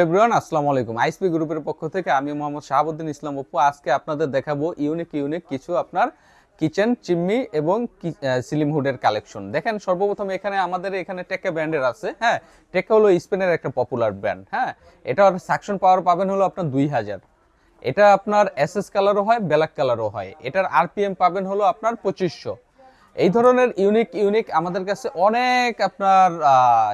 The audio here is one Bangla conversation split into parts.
এভরিওয়ান, আসসালামু আলাইকুম। আইএসপি গ্রুপের পক্ষ থেকে আমি মোহাম্মদ শাহাবুদ্দিন ইসলাম অপু আজকে আপনাদের দেখাবো ইউনিক কিছু আপনার কিচেন চিমনি এবং সিলিম হুডের কালেকশন। দেখেন, সর্বপ্রথম আমাদের এখানে টেক্কা ব্র্যান্ডের আছে। হ্যাঁ, টেক্কা হলো স্পেনের একটা পপুলার ব্র্যান্ড। হ্যাঁ, এটার সাকশন পাওয়ার পাবেন হলো আপনার 2000। এটা আপনার এসএস কালারও হয়, ব্ল্যাক কালারও হয়। এটার আরপিএম পাবেন হলো আপনার 2500। এই ধরনের ইউনিক আমাদের কাছে অনেক আপনার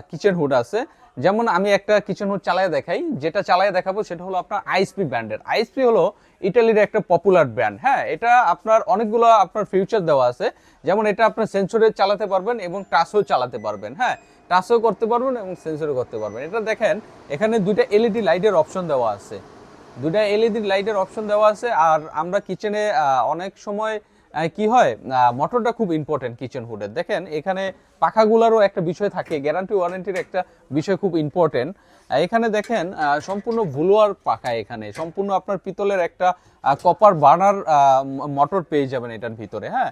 কিচেন হুড আছে। যেমন আমি একটা কিচেন হুড চালায় দেখাই, যেটা চালায় দেখাবো সেটা হলো আপনার আইএসপি ব্র্যান্ডের। আইএসপি হলো ইটালির একটা পপুলার ব্র্যান্ড। হ্যাঁ, এটা আপনার অনেকগুলো আপনার ফিউচার দেওয়া আছে। যেমন এটা আপনার সেন্সরে চালাতে পারবেন এবং টাচও চালাতে পারবেন। হ্যাঁ, টাচও করতে পারবেন এবং সেন্সরও করতে পারবেন। এটা দেখেন, এখানে দুইটা এলইডি লাইটের অপশন দেওয়া আছে। দুইটা এলইডি লাইটের অপশন দেওয়া আছে। আর আমরা কিচেনে অনেক সময় কি হয়, মোটরটা খুব ইম্পর্টেন্ট কিচেন হুডের। দেখেন, এখানে পাখাগুলোরও একটা বিষয় থাকে, গ্যারান্টি ওয়ারেন্টির একটা বিষয় খুব ইম্পর্টেন্ট। এখানে দেখেন সম্পূর্ণ ভুলোয়ার পাখা, এখানে সম্পূর্ণ আপনার পিতলের একটা কপার বার্নার মোটর পেয়ে যাবেন এটার ভিতরে। হ্যাঁ,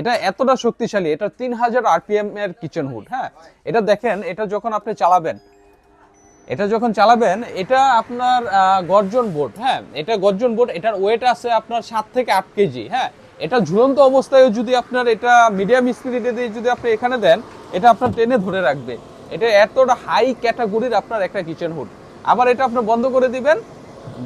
এটা এতটা শক্তিশালী, এটা 3000 আরপিএম এর কিচেন হুড। হ্যাঁ, এটা দেখেন, এটা যখন আপনি চালাবেন, এটা আপনার গর্জন বোর্ড। হ্যাঁ, এটা গর্জন বোর্ড। এটার ওয়েট আছে আপনার 7 থেকে 8 কেজি। হ্যাঁ, এটা ঝুলন্ত অবস্থায় যদি আপনার এটা মিডিয়াম স্পিডে দিয়ে যদি আপনি এখানে দেন, এটা আপনার টেনে ধরে রাখবে। এটা এতটা হাই ক্যাটাগরির আপনার একটা কিচেন হুড। আবার এটা আপনি বন্ধ করে দিবেন,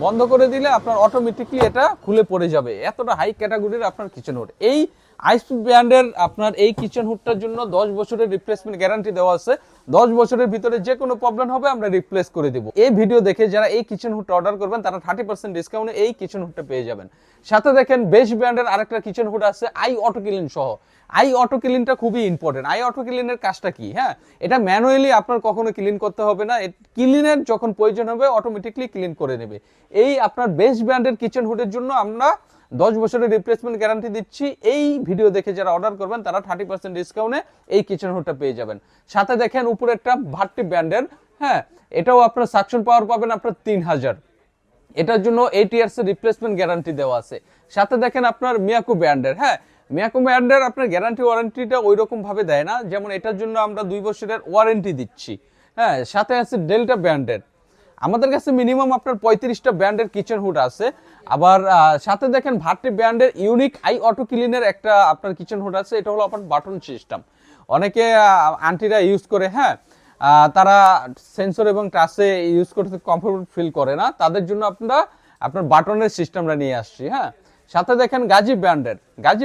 বন্ধ করে দিলে আপনার অটোমেটিকলি এটা খুলে পড়ে যাবে। এতটা হাই ক্যাটাগরির আপনার কিচেন হুড। এই আইএসপি ব্র্যান্ডের আপনার এই কিচেন হুডটার জন্য 10 বছরের রিপ্লেসমেন্ট গ্যারান্টি দেওয়া আছে। 10 বছরের ভিতরে যে কোনো প্রবলেম হবে আমরা রিপ্লেস করে দেব। এই ভিডিও দেখে যারা এই কিচেন হুডটা অর্ডার করবেন তারা 30% ডিসকাউন্টে এই কিচেন হুডটা পেয়ে যাবেন। সাথে দেখেন, বেশ ব্র্যান্ডের আরেকটা কিচেন হুড আছে আই অটো ক্লিন সহ। আই অটো ক্লিনটা খুবই ইম্পর্টেন্ট। আই অটো ক্লিনের কাজটা কি? হ্যাঁ, এটা ম্যানুয়ালি আপনার কখনো ক্লিন করতে হবে না। ক্লিনের যখন প্রয়োজন হবে অটোমেটিকলি ক্লিন করে নেবে। এই আপনার বেশ ব্র্যান্ডের কিচেন হুডের জন্য আমরা 10 বছরের রিপ্লেসমেন্ট গ্যারান্টি দিচ্ছি। এই ভিডিও দেখে যারা অর্ডার করবেন তারা 30% ডিসকাউন্টে এই কিচেন হুডটা পেয়ে যাবেন। সাথে দেখেন উপরে একটা ভাট্টি ব্র্যান্ডের। হ্যাঁ, এটাও আপনার সাকশন পাওয়ার পাবেন আপনার 3000। এটার জন্য 8 ইয়ার্স এর রিপ্লেসমেন্ট গ্যারান্টি দেওয়া আছে। সাথে দেখেন আপনার মিয়াকো ব্র্যান্ডের। হ্যাঁ, মিয়াকো ব্র্যান্ডের আপনার গ্যারান্টি ওয়ারেন্টিটা ওই রকম ভাবে দেয় না, যেমন এটার জন্য আমরা 2 বছরের ওয়ারেন্টি দিচ্ছি। হ্যাঁ, সাথে আছে ডেল্টা ব্র্যান্ডের। আমাদের কাছে মিনিমাম আপনার 35টা ব্র্যান্ডের কিচেন হুড আছে। আবার সাথে দেখেন ভাট্টি ব্র্যান্ডের ইউনিক আই অটো ক্লিনের একটা আপনার কিচেন হুড আছে। এটা হলো আপনার বাটন সিস্টেম। অনেকে আন্টিরা ইউজ করে। হ্যাঁ, তারা সেন্সর এবং টাচে ইউজ করতে কমফোর্টেবল ফিল করে না, তাদের জন্য আপনার বাটনের সিস্টেমটা নিয়ে আসছি। হ্যাঁ, সাথে দেখেন গাজী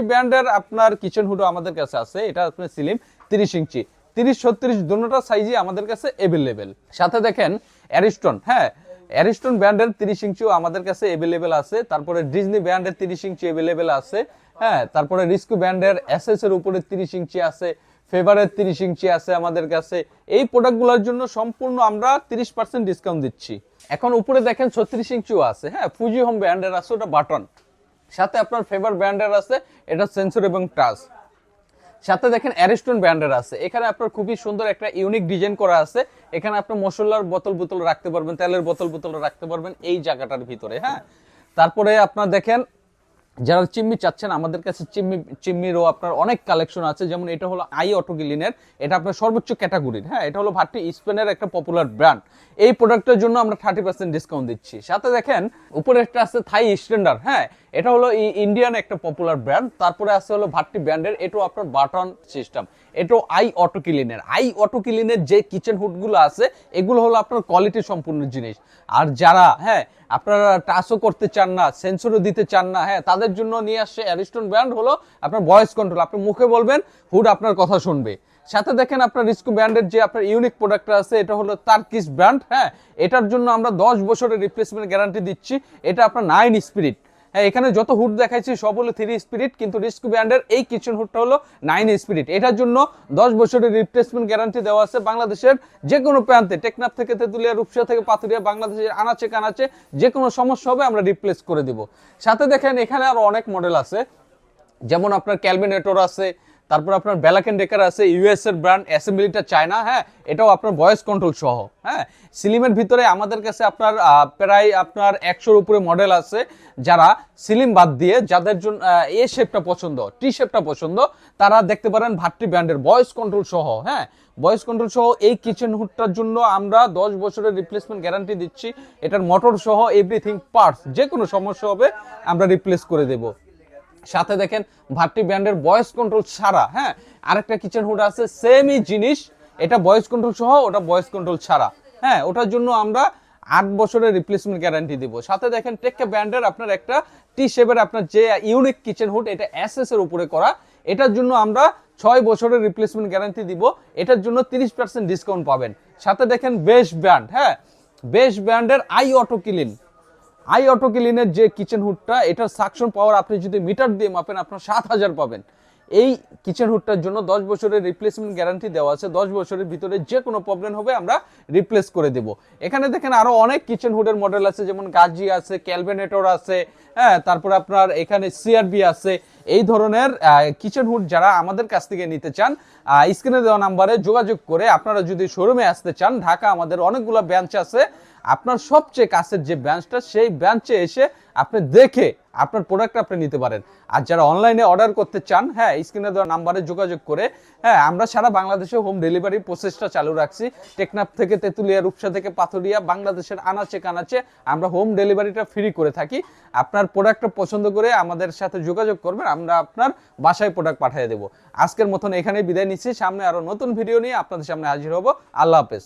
ব্র্যান্ডের আপনার কিচেন হুডও আমাদের কাছে আছে। এটা আপনার সিলিম 30 ইঞ্চি, 30-36 দুটোটা সাইজই আমাদের কাছে অ্যাভেলেবেল। সাথে দেখেন অ্যারিস্টন। হ্যাঁ, অ্যারিস্টন ব্র্যান্ডের 30 ইঞ্চিও আমাদের কাছে অ্যাভেলেবেল আছে। তারপরে ডিজনি ব্র্যান্ডের 30 ইঞ্চি অ্যাভেলেবেল আছে। হ্যাঁ, তারপরে রিস্কো ব্র্যান্ডের এসএস এর উপরে 30 ইঞ্চি আছে, ফেভারের 30 ইঞ্চি আছে আমাদের কাছে। এই প্রোডাক্টগুলোর জন্য সম্পূর্ণ আমরা 30% ডিসকাউন্ট দিচ্ছি। এখন উপরে দেখেন 36 ইঞ্চিও আছে। হ্যাঁ, ফুজি হোম ব্র্যান্ডের আছে, ওটা বাটন। সাথে আপনার ফেভার ব্র্যান্ডের আছে, এটা সেন্সর এবং টাচ। সাথে দেখেন অ্যারিস্টন ব্র্যান্ডের আছে। এখানে আপনার খুবই সুন্দর একটা ইউনিক ডিজাইন করা আছে। এখানে আপনার মশলার বোতল রাখতে পারবেন, তেলের বোতল রাখতে পারবেন এই জায়গাটার ভিতরে। হ্যাঁ, তারপরে আপনার দেখেন, যারা চিমনি চাচ্ছেন আমাদের কাছে চিমনিরও আপনার অনেক কালেকশন আছে। যেমন এটা হলো আই অটো ক্লিনের, এটা আপনার সর্বোচ্চ ক্যাটাগরির। হ্যাঁ, এটা হলো ভাট্টি স্পেনের একটা পপুলার ব্র্যান্ড। এই প্রোডাক্টের জন্য আমরা 30% ডিসকাউন্ট দিচ্ছি। সাথে দেখেন উপরে একটা আছে থাই স্ট্যান্ডার্ড। হ্যাঁ, এটা হলো ইন্ডিয়ান একটা পপুলার ব্র্যান্ড। তারপরে আছে হলো ভাট্টি ব্র্যান্ডের, এটাও আপনার বাটন সিস্টেম। এটাও আই অটো ক্লিনের যে কিচেন হুডগুলো আছে এগুলো হলো আপনার কোয়ালিটি সম্পূর্ণ জিনিস। আর যারা আপনারা টাচও করতে চান না, সেন্সরও দিতে চান না, হ্যাঁ, তাদের জন্য নিয়ে আসছে অ্যারিস্টন ব্র্যান্ড। হলো আপনার ভয়েস কন্ট্রোল, আপনি মুখে বলবেন, হুড আপনার কথা শুনবে। সাথে দেখেন আপনার রিস্কো ব্র্যান্ডের যে আপনার ইউনিক প্রোডাক্ট আছে, এটা হলো টার্কিশ ব্র্যান্ড। হ্যাঁ, এটার জন্য আমরা 10 বছরের রিপ্লেসমেন্ট গ্যারান্টি দিচ্ছি। এটা আপনার 9 স্পিরিট। হ্যাঁ, এখানে যত হুড দেখাইছি সব হলো 3 স্পিরিট, কিন্তু রিস্কো ব্র্যান্ডের এই কিচেন হুডটা হলো 9 স্পিরিট। এটার জন্য 10 বছরের রিপ্লেসমেন্ট গ্যারান্টি দেওয়া আছে। বাংলাদেশের যে কোনো প্রান্তে, টেকনাফ থেকে তেতুলিয়া, রূপসা থেকে পাথুরিয়া, বাংলাদেশের আনাচে কানাচে যে কোনো সমস্যা হবে আমরা রিপ্লেস করে দিব। সাথে দেখেন এখানে আরো অনেক মডেল আছে, যেমন আপনার ক্যালভিনেটর আছে, তারপর আপনার ব্ল্যাক এন্ড ডেকার আছে, ইউএস এর ব্র্যান্ড, অ্যাসেম্বলিটা চায়না, হ্যাঁ, এটাও আপনার ভয়েস কন্ট্রোল সহ। হ্যাঁ, সিলিমের ভিতরে আমাদের কাছে আপনার প্রায় আপনার 100-র উপরে মডেল আছে, যারা সিলিম বাদ দিয়ে যাদের জন্য এ শেপটা পছন্দ, টি শেপটা পছন্দ, তারা দেখতে পারেন ভাট্টি ব্র্যান্ডের ভয়েস কন্ট্রোল সহ। হ্যাঁ, ভয়েস কন্ট্রোল সহ এই কিচেন হুডটার জন্য আমরা 10 বছরের রিপ্লেসমেন্ট গ্যারান্টি দিচ্ছি। এটার মোটর সহ এভরিথিং পার্টস যে কোনো সমস্যা হবে আমরা রিপ্লেস করে দেব। সাথে দেখেন ভাট্টি ব্র্যান্ডের ভয়েস কন্ট্রোল ছাড়া, হ্যাঁ, আরেকটা কিচেন হুড আছে সেমই জিনিস, এটা ভয়েস কন্ট্রোল সহ, ওটা ভয়েস কন্ট্রোল ছাড়া। হ্যাঁ, ওটার জন্য আমরা 8 বছরের রিপ্লেসমেন্ট গ্যারান্টি দিব। সাথে দেখেন টেক্কা ব্র্যান্ডের আপনার একটা টি শেপের আপনার যে ইউনিক কিচেন হুড, এটা এসএস এর উপরে করা, এটার জন্য আমরা 6 বছরের রিপ্লেসমেন্ট গ্যারান্টি দিব। এটার জন্য 30% ডিসকাউন্ট পাবেন। সাথে দেখেন বেশ ব্র্যান্ড, হ্যাঁ, বেশ ব্র্যান্ডের আই অটো ক্লিনের যে কিচেন হুডটা, এটার সাকশন পাওয়ার আপনি যদি মিটার দিয়ে মাপেন আপনার 7000 পাবেন। এই কিচেন হুডটার জন্য 10 বছরের রিপ্লেসমেন্ট গ্যারান্টি দেওয়া আছে। 10 বছরের ভিতরে যে কোনো প্রবলেম হবে আমরা রিপ্লেস করে দেব। এখানে দেখেন আরো অনেক কিচেন হুডের মডেল আছে, যেমন গাজি আছে, ক্যালভেনেটর আছে, হ্যাঁ, তারপর আপনার এখানে সিআরবি আছে। এই ধরনের কিচেন হুড যারা আমাদের কাছ থেকে নিতে চান, স্ক্রিনে দেওয়া নাম্বারে যোগাযোগ করে আপনারা যদি শোরুমে আসতে চান, ঢাকা আমাদের অনেকগুলো ব্রাঞ্চ আছে, আপনার সবচেয়ে কাছের যে ব্রাঞ্চটা, সেই ব্রাঞ্চে এসে আপনি দেখে আপনার প্রোডাক্ট আপনি নিতে পারেন। আর যারা অনলাইনে অর্ডার করতে চান, হ্যাঁ, স্ক্রিনে দেওয়া নাম্বারে যোগাযোগ করে, হ্যাঁ, আমরা সারা বাংলাদেশে হোম ডেলিভারি প্রসেসটা চালু রাখছি। টেকনাফ থেকে তেতুলিয়া, রূপসা থেকে পাথুরিয়া, বাংলাদেশের আনাচে কানাচে আমরা হোম ডেলিভারিটা ফ্রি করে থাকি। আপনার প্রোডাক্টটা পছন্দ করে আমাদের সাথে যোগাযোগ করবেন, আমরা আপনার বাসায় প্রোডাক্ট পাঠিয়ে দেবো। আজকের মতন এখানেই বিদায় নিচ্ছি। সামনে আরো নতুন ভিডিও নিয়ে আপনাদের সামনে হাজির হব। আল্লাহ হাফেজ।